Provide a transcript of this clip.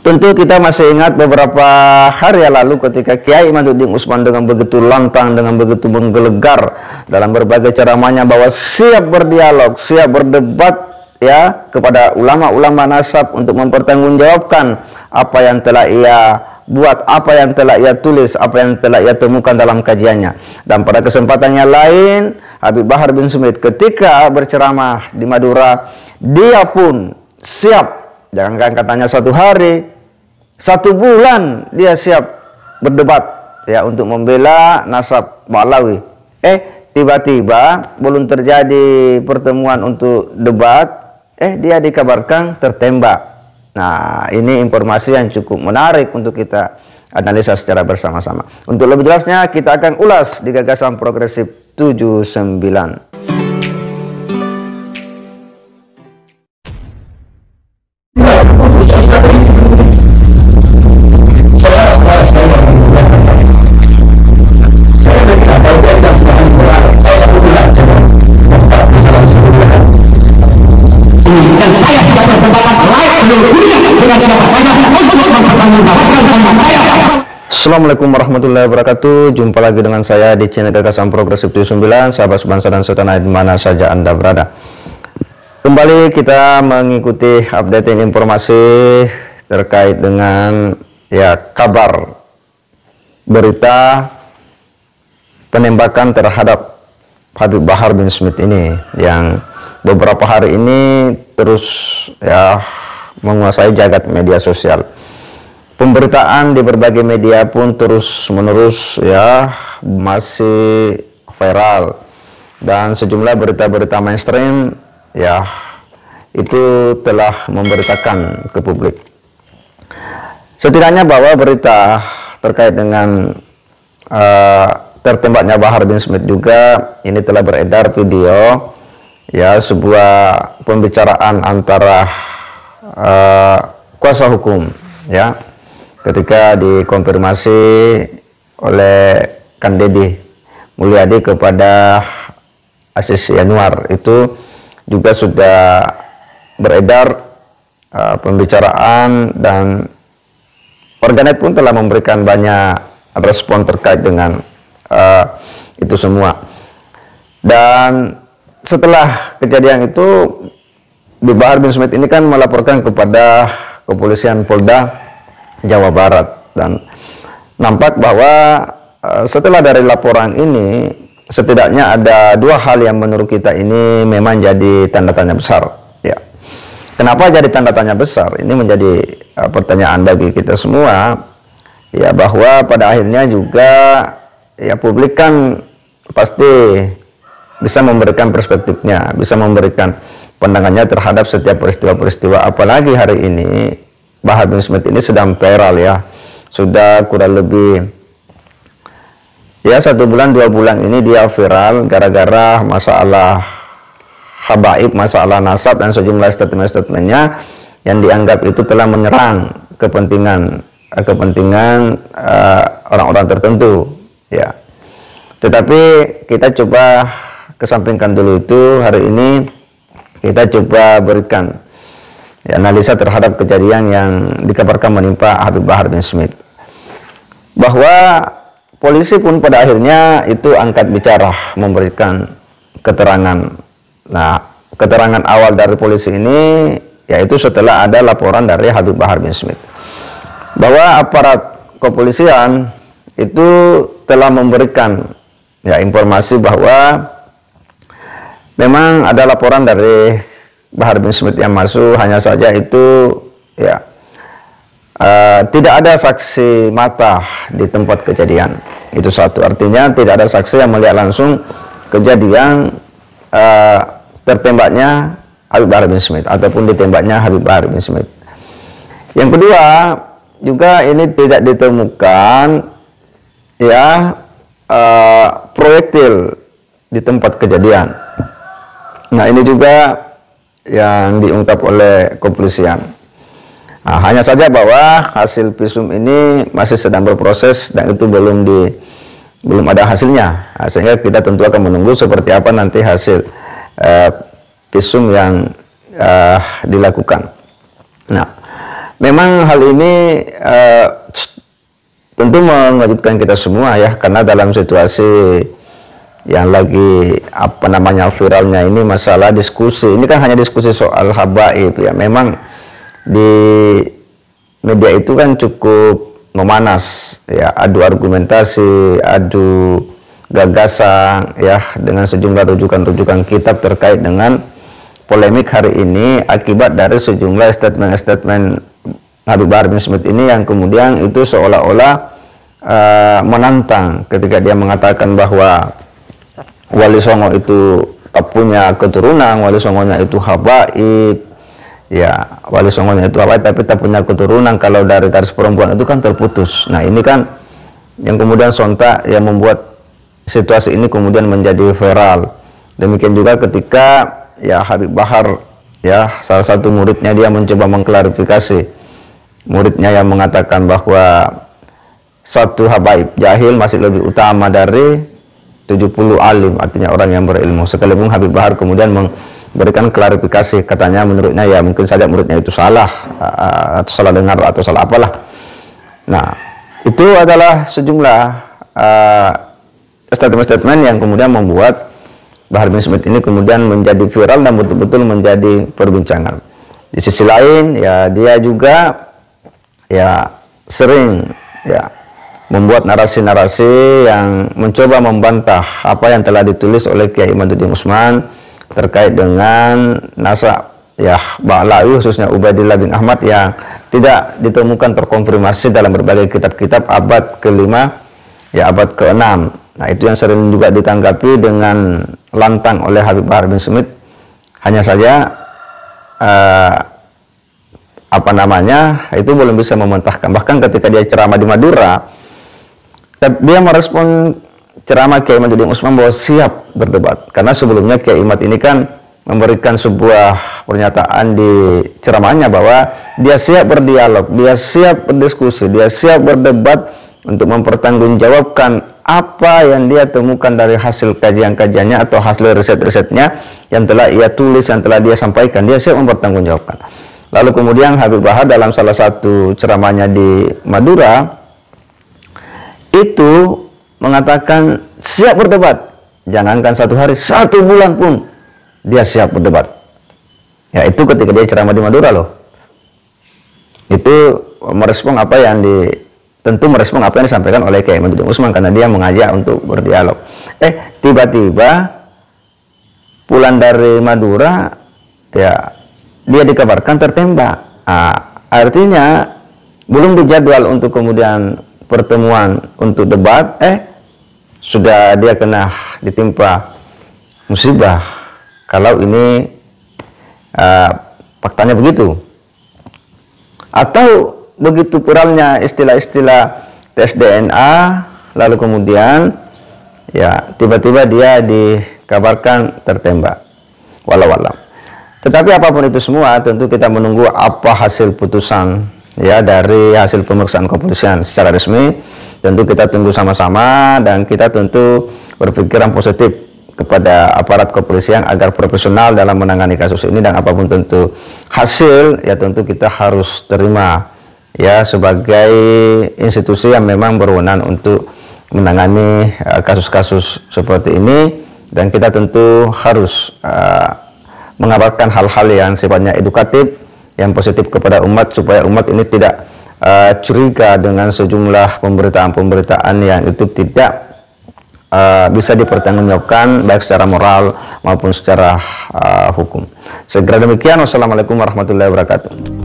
Tentu kita masih ingat beberapa hari yang lalu ketika Kiai Imaduddin Utsman dengan begitu lantang, dengan begitu menggelegar dalam berbagai ceramahnya bahwa siap berdialog, siap berdebat ya kepada ulama-ulama nasab untuk mempertanggungjawabkan apa yang telah ia buat, apa yang telah ia tulis, apa yang telah ia temukan dalam kajiannya. Dan pada kesempatan yang lain, Habib Bahar bin Smith ketika berceramah di Madura, dia pun siap, jangan katanya 1 hari, 1 bulan dia siap berdebat ya untuk membela nasab Ba'alawi. Tiba-tiba belum terjadi pertemuan untuk debat, dia dikabarkan tertembak. Nah, ini informasi yang cukup menarik untuk kita analisa secara bersama-sama. Untuk lebih jelasnya kita akan ulas di Gagasan Progresif 79. Assalamualaikum warahmatullahi wabarakatuh. Jumpa lagi dengan saya di channel Gagasan Progresif 79, sahabat sebangsa dan setanah di mana saja Anda berada. Kembali kita mengikuti update informasi terkait dengan kabar berita penembakan terhadap Habib Bahar bin Smith ini yang beberapa hari ini terus menguasai jagat media sosial. Pemberitaan di berbagai media pun terus-menerus masih viral, dan sejumlah berita-berita mainstream itu telah memberitakan ke publik. Setidaknya bahwa berita terkait dengan tertembaknya Bahar bin Smith juga ini telah beredar video sebuah pembicaraan antara kuasa hukum ketika dikonfirmasi oleh Kang Deddy Mulyadi kepada Aziz Yanuar, itu juga sudah beredar pembicaraan, dan warganet pun telah memberikan banyak respon terkait dengan itu semua. Dan setelah kejadian itu, Bahar bin Smith ini kan melaporkan kepada kepolisian Polda Jawa Barat, dan nampak bahwa setelah dari laporan ini setidaknya ada 2 hal yang menurut kita ini memang jadi tanda tanya besar. Kenapa jadi tanda tanya besar? Ini menjadi pertanyaan bagi kita semua, bahwa pada akhirnya juga publik kan pasti bisa memberikan perspektifnya, bisa memberikan pandangannya terhadap setiap peristiwa-peristiwa. Apalagi hari ini Bahar bin Smith ini sedang viral sudah kurang lebih 1 bulan 2 bulan ini dia viral gara-gara masalah habaib, masalah nasab, dan sejumlah statement-statementnya yang dianggap itu telah menyerang kepentingan orang-orang tertentu Tetapi kita coba kesampingkan dulu itu. Hari ini kita coba berikan analisa terhadap kejadian yang dikabarkan menimpa Habib Bahar bin Smith, bahwa polisi pun pada akhirnya itu angkat bicara memberikan keterangan. Nah, keterangan awal dari polisi ini yaitu setelah ada laporan dari Habib Bahar bin Smith bahwa aparat kepolisian itu telah memberikan informasi bahwa memang ada laporan dari Bahar bin Smith yang masuk, hanya saja itu tidak ada saksi mata di tempat kejadian. Itu satu, artinya tidak ada saksi yang melihat langsung kejadian tertembaknya Habib Bahar bin Smith ataupun ditembaknya Habib Bahar bin Smith. Yang kedua, juga ini tidak ditemukan proyektil di tempat kejadian. Nah, ini juga yang diungkap oleh kepolisian. Nah, hanya saja bahwa hasil visum ini masih sedang berproses dan itu belum ada hasilnya. Nah, sehingga kita tentu akan menunggu seperti apa nanti hasil visum yang dilakukan. Nah, Memang hal ini tentu mengejutkan kita semua ya, karena dalam situasi yang lagi viralnya ini masalah diskusi, ini kan hanya diskusi soal habaib ya. Memang di media itu kan cukup memanas ya, adu argumentasi, adu gagasan ya, dengan sejumlah rujukan-rujukan kitab terkait dengan polemik hari ini akibat dari sejumlah statement-statement Habib Bahar bin Smith ini, yang kemudian itu seolah-olah menantang ketika dia mengatakan bahwa Wali Songo itu tak punya keturunan, Wali Songonya itu habaib ya, Wali Songonya itu habaib tapi tak punya keturunan, kalau dari garis perempuan itu kan terputus. Nah ini kan yang kemudian sontak yang membuat situasi ini kemudian menjadi viral. Demikian juga ketika ya Habib Bahar ya, salah satu muridnya, dia mencoba mengklarifikasi muridnya yang mengatakan bahwa satu habaib jahil masih lebih utama dari 70 alim, artinya orang yang berilmu. Sekalipun Habib Bahar kemudian memberikan klarifikasi, katanya menurutnya ya mungkin saja muridnya itu salah atau salah dengar atau salah apalah. Nah itu adalah sejumlah statement-statement yang kemudian membuat Bahar bin Smith ini kemudian menjadi viral dan betul-betul menjadi perbincangan. Di sisi lain ya, dia juga ya sering ya membuat narasi-narasi yang mencoba membantah apa yang telah ditulis oleh Kiai Imaduddin Usman terkait dengan nasab ya Ba'lawi, khususnya Ubaidillah bin Ahmad, yang tidak ditemukan terkonfirmasi dalam berbagai kitab-kitab abad ke-5 ya abad ke-6. Nah itu yang sering juga ditanggapi dengan lantang oleh Habib Bahar bin Smith. Hanya saja itu belum bisa mementahkan. Bahkan ketika dia ceramah di Madura, dia merespon ceramah Kiai Imaduddin Usman bahwa siap berdebat, karena sebelumnya Kiai Imad ini kan memberikan sebuah pernyataan di ceramahnya bahwa dia siap berdialog, dia siap berdiskusi, dia siap berdebat untuk mempertanggungjawabkan apa yang dia temukan dari hasil kajian-kajiannya atau hasil riset-risetnya yang telah ia tulis, yang telah dia sampaikan. Dia siap mempertanggungjawabkan. Lalu kemudian Habib Bahar dalam salah satu ceramahnya di Madura itu mengatakan siap berdebat. Jangankan 1 hari, 1 bulan pun dia siap berdebat. Ya itu ketika dia ceramah di Madura loh. Itu merespon apa yang merespon apa yang disampaikan oleh Kiai Imaduddin Usman, karena dia mengajak untuk berdialog. Tiba-tiba pulang dari Madura ya, dia dikabarkan tertembak. Artinya belum dijadwal untuk kemudian pertemuan untuk debat, sudah dia kena ditimpa musibah. Kalau ini faktanya begitu, atau begitu viralnya istilah-istilah tes DNA, lalu kemudian ya tiba-tiba dia dikabarkan tertembak. Walau alam. Tetapi apapun itu semua, tentu kita menunggu apa hasil putusan ya dari hasil pemeriksaan kepolisian secara resmi. Tentu kita tunggu sama-sama, dan kita tentu berpikiran positif kepada aparat kepolisian agar profesional dalam menangani kasus ini, dan apapun tentu hasil ya tentu kita harus terima ya sebagai institusi yang memang berwenang untuk menangani kasus-kasus seperti ini. Dan kita tentu harus mengabarkan hal-hal yang sifatnya edukatif, yang positif kepada umat, supaya umat ini tidak curiga dengan sejumlah pemberitaan-pemberitaan yang itu tidak bisa dipertanggungjawabkan baik secara moral maupun secara hukum. Segera demikian, wassalamualaikum warahmatullahi wabarakatuh.